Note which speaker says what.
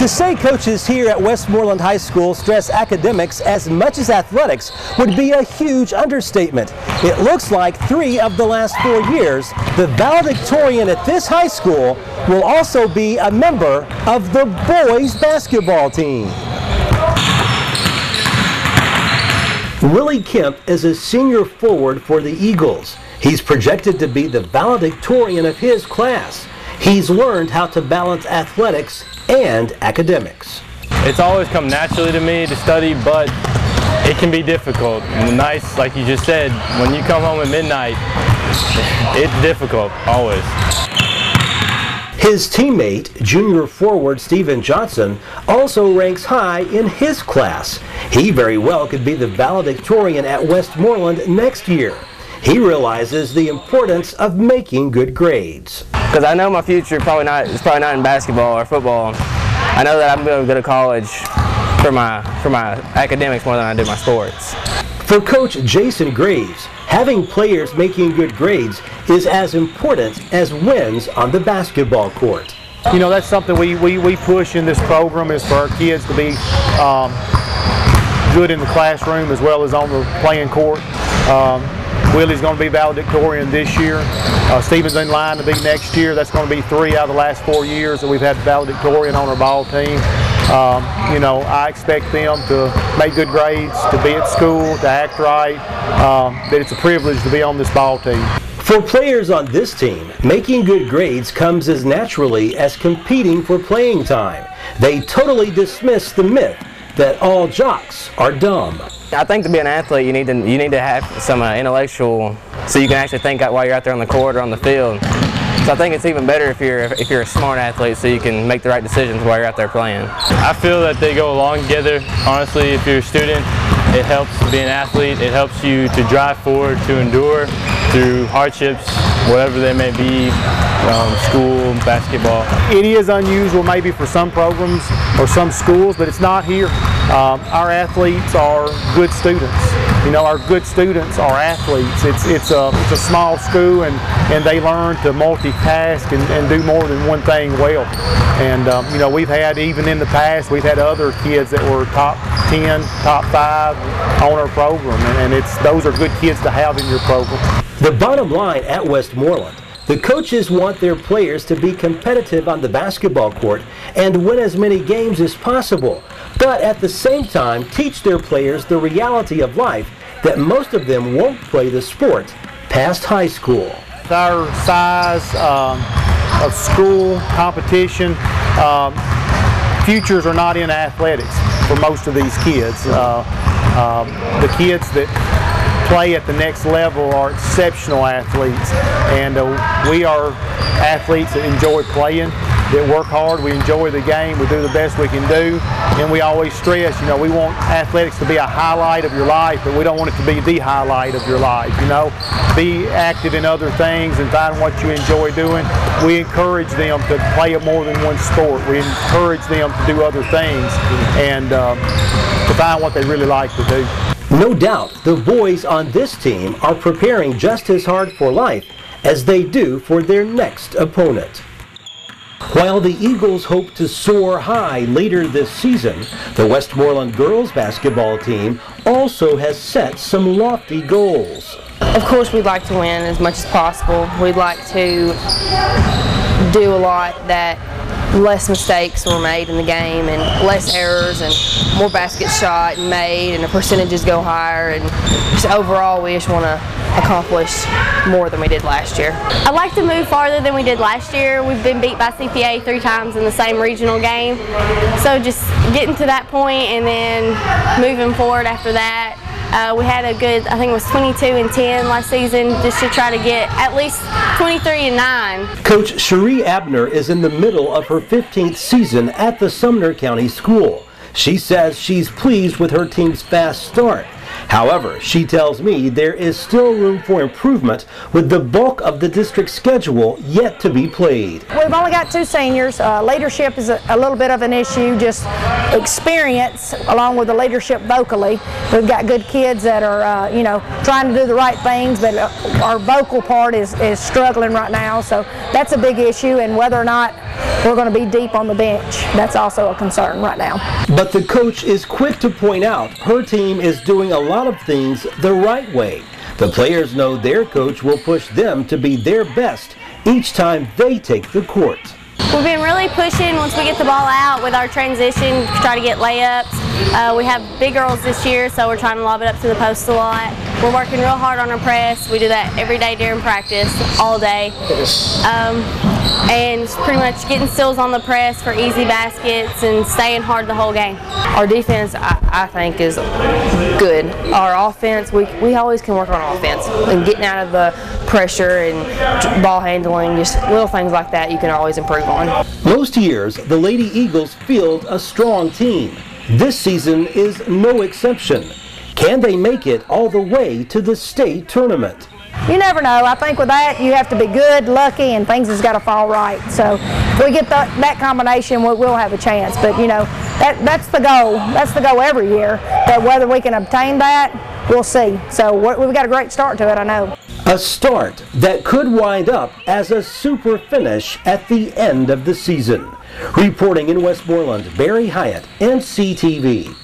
Speaker 1: To say coaches here at Westmoreland High School stress academics as much as athletics would be a huge understatement. It looks like 3 of the last 4 years, the valedictorian at this high school will also be a member of the boys basketball team. Willie Kemp is a senior forward for the Eagles. He's projected to be the valedictorian of his class. He's learned how to balance athletics and academics.
Speaker 2: It's always come naturally to me to study, but it can be difficult. And the nights, like you just said, when you come home at midnight, it's difficult, always.
Speaker 1: His teammate, junior forward Steven Johnson, also ranks high in his class. He very well could be the valedictorian at Westmoreland next year. He realizes the importance of making good grades.
Speaker 3: Because I know my future is probably not in basketball or football. I know that I'm going to go to college for my academics more than I do my sports.
Speaker 1: For Coach Jason Graves, having players making good grades is as important as wins on the basketball court.
Speaker 4: You know, that's something we push in this program, is for our kids to be good in the classroom as well as on the playing court. Willie's going to be valedictorian this year. Steven's in line to be next year. That's going to be 3 out of the last 4 years that we've had valedictorian on our ball team. You know, I expect them to make good grades, to be at school, to act right, that it's a privilege to be on this ball team.
Speaker 1: For players on this team, making good grades comes as naturally as competing for playing time. They totally dismiss the myth that all jocks are dumb.
Speaker 3: I think to be an athlete, you need to have some intellectual, so you can actually think out while you're out there on the court or on the field. So I think it's even better if you're a smart athlete, so you can make the right decisions while you're out there playing.
Speaker 2: I feel that they go along together. Honestly, if you're a student, it helps to be an athlete. It helps you to drive forward, to endure through hardships, whatever they may be, school, basketball.
Speaker 4: It is unusual maybe for some programs or some schools, but it's not here. Our athletes are good students. You know, our good students are athletes. It's a small school, and they learn to multitask and do more than one thing well. And you know, we've had, even in the past, we've had other kids that were top 10, top 5 on our program, and those are good kids to have in your program.
Speaker 1: The bottom line at Westmoreland, the coaches want their players to be competitive on the basketball court and win as many games as possible, but at the same time teach their players the reality of life that most of them won't play the sport past high school.
Speaker 4: Our size of school competition, futures are not in athletics for most of these kids. The kids that play at the next level are exceptional athletes, and we are athletes that enjoy playing, that work hard, we enjoy the game, we do the best we can do, and we always stress, you know, we want athletics to be a highlight of your life, but we don't want it to be the highlight of your life, you know. Be active in other things and find what you enjoy doing. We encourage them to play more than one sport. We encourage them to do other things and to find what they really like to do.
Speaker 1: No doubt the boys on this team are preparing just as hard for life as they do for their next opponent. While the Eagles hope to soar high later this season, the Westmoreland girls basketball team also has set some lofty goals.
Speaker 5: Of course, we'd like to win as much as possible. We'd like to do a lot that less mistakes were made in the game and less errors and more baskets shot and made and the percentages go higher, and just overall we just want to accomplish more than we did last year.
Speaker 6: I'd like to move farther than we did last year. We've been beat by CPA 3 times in the same regional game, so just getting to that point and then moving forward after that. We had a good, I think it was 22-10 last season, just to try to get at least 23-9.
Speaker 1: Coach Cherie Abner is in the middle of her 15th season at the Sumner County School. She says she's pleased with her team's fast start However, she tells me there is still room for improvement with the bulk of the district schedule yet to be played.
Speaker 7: We've only got 2 seniors. Leadership is a little bit of an issue, just experience along with the leadership vocally. We've got good kids that are, you know, trying to do the right things, but our vocal part is struggling right now, so that's a big issue, and whether or not we're going to be deep on the bench, that's also a concern right now.
Speaker 1: But the coach is quick to point out her team is doing a lot of things the right way. The players know their coach will push them to be their best each time they take the court.
Speaker 6: We've been really pushing once we get the ball out with our transition, try to get layups. We have big girls this year, so we're trying to lob it up to the post a lot. We're working real hard on our press. We do that every day during practice, all day. And pretty much getting steals on the press for easy baskets and staying hard the whole game.
Speaker 5: Our defense, I think, is good. Our offense, we always can work on offense and getting out of the pressure and ball handling, just little things like that you can always improve on.
Speaker 1: Most years, the Lady Eagles field a strong team. This season is no exception. Can they make it all the way to the state tournament?
Speaker 7: You never know. I think with that, you have to be good, lucky, and things has got to fall right. So if we get that combination, we'll have a chance. But, you know, that's the goal. That's the goal every year. But whether we can obtain that, we'll see. So we've got a great start to it, I know.
Speaker 1: A start that could wind up as a super finish at the end of the season. Reporting in Westmoreland, Barry Hyatt, NCTV.